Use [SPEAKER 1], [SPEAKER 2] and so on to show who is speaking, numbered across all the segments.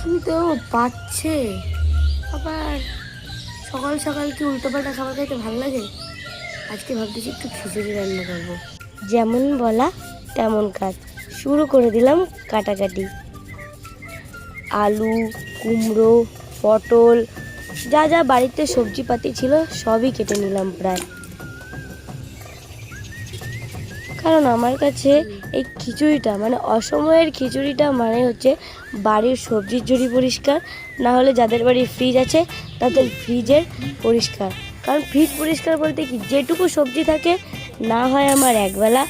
[SPEAKER 1] খিদে পাচ্ছে, আবার সকাল সকাল কি উল্টোপাল্টা খাবার খাইতে ভালো লাগে। আজকে ভাবতেছি একটু খিচুড়ি রান্না করবো। যেমন বলা তেমন কাজ, শুরু করে দিলাম কাটাকাটি। আলু, কুমড়ো, পটল, যা যা বাড়িতে সবজিপাতি ছিল সবই কেটে নিলাম প্রায়। কারণ আমার কাছে এই খিচুড়িটা মানে অসময়ের খিচুড়িটা মানে হচ্ছে বাড়ির সবজির ঝুড়ি পরিষ্কার, না হলে যাদের বাড়ির ফ্রিজ আছে তাদের ফ্রিজের পরিষ্কার। কারণ ফ্রিজ পরিষ্কার বলতে কি, যেটুকু সবজি থাকে না হয় আমার একবেলা,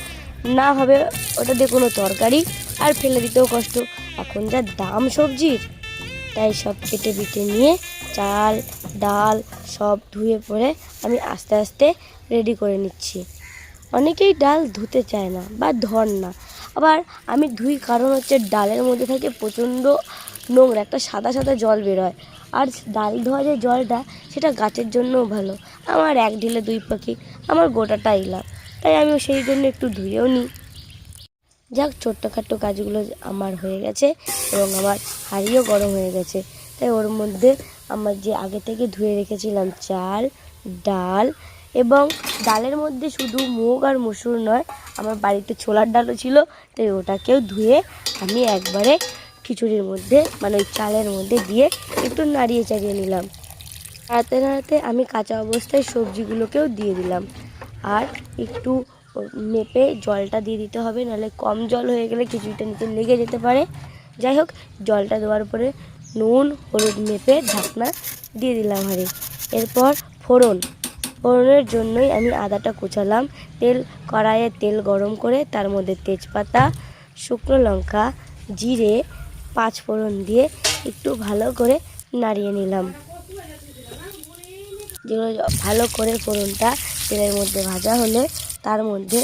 [SPEAKER 1] না হবে ওটা দিয়ে কোনো তরকারি, আর ফেলে দিতেও কষ্ট। এখন যা দাম সবজির, তাই সব কেটে বিটে নিয়ে চাল ডাল সব ধুয়ে পরে আমি আস্তে আস্তে রেডি করে নিচ্ছি। অনেকেই ডাল ধুতে চায় না বা ধর না, আবার আমি ধুই কারণ হচ্ছে ডালের মধ্যে থাকে প্রচণ্ড নোংরা, একটা সাদা সাদা জল বেরোয়। আর ডাল ধোয়া যে জলটা, সেটা গাছের জন্যও ভালো। আমার এক ঢিলে দুই পাখি, আমার গোটাটাই লাভ, তাই আমিও সেই জন্য একটু ধুয়েও নিই। যাক, ছোট্টখাট্টো কাজগুলো আমার হয়ে গেছে এবং আমার হাঁড়িও গরম হয়ে গেছে। তাই ওর মধ্যে আমার যে আগে থেকে ধুয়ে রেখেছিলাম চাল ডাল, এবং ডালের মধ্যে শুধু মুগ আর মসুর নয়, আমার বাড়িতে ছোলার ডালও ছিল, তাই ওটাকেও ধুয়ে আমি একবারে খিচুড়ির মধ্যে মানে ওই চালের মধ্যে দিয়ে একটু নাড়িয়ে চাড়িয়ে নিলাম। নাড়াতে নাড়াতে আমি কাঁচা অবস্থায় সবজিগুলোকেও দিয়ে দিলাম। আর একটু মেপে জলটা দিয়ে দিতে হবে, নাহলে কম জল হয়ে গেলে খিচুড়িটা নিচে লেগে যেতে পারে। যাই হোক, জলটা দেওয়ার পরে নুন হলুদ মেপে ঢাকনা দিয়ে দিলাম হাঁড়ি। এরপর ফোড়নের জন্যই আমি আদাটা কুচালাম। কড়াইয়ে তেল গরম করে তার মধ্যে তেজপাতা, শুকনো লঙ্কা, জিরে, পাঁচ ফোড়ন দিয়ে একটু ভালো করে নাড়িয়ে নিলাম। যেগুলো ভালো করে ফোড়নটা তেলের মধ্যে ভাজা হলে তার মধ্যে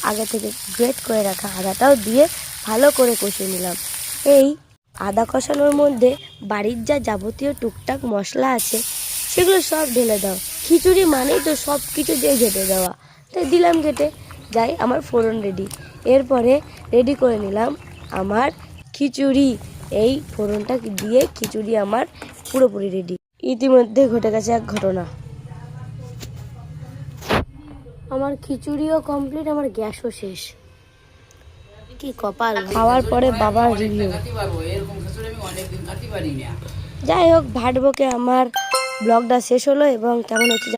[SPEAKER 1] আগে থেকে গ্রেট করে রাখা আদাটাও দিয়ে ভালো করে কষিয়ে নিলাম। এই আদা কষানোর মধ্যে বাড়ির যা যাবতীয় টুকটাক মশলা আছে সেগুলো সব ঢেলে দাও। খিচুড়ি মানেই তো সব কিছু দিয়ে ঘেটে দেওয়া, তাই দিলাম ঘেটে। যাই, আমার ফোড়ন রেডি। এরপরে রেডি করে নিলাম আমার খিচুড়ি। এই ফোড়নটা দিয়ে খিচুড়ি আমার পুরোপুরি রেডি। ইতিমধ্যে ঘটে গেছে এক ঘটনা, আমার খিচুড়িও কমপ্লিট, আমার গ্যাসও শেষ। কি কপাল! খাওয়ার পরে বাবার রিভিউ। যাই হোক, ভাটবকে আমার ব্লগটা শেষ হলো এবং কেমন হচ্ছে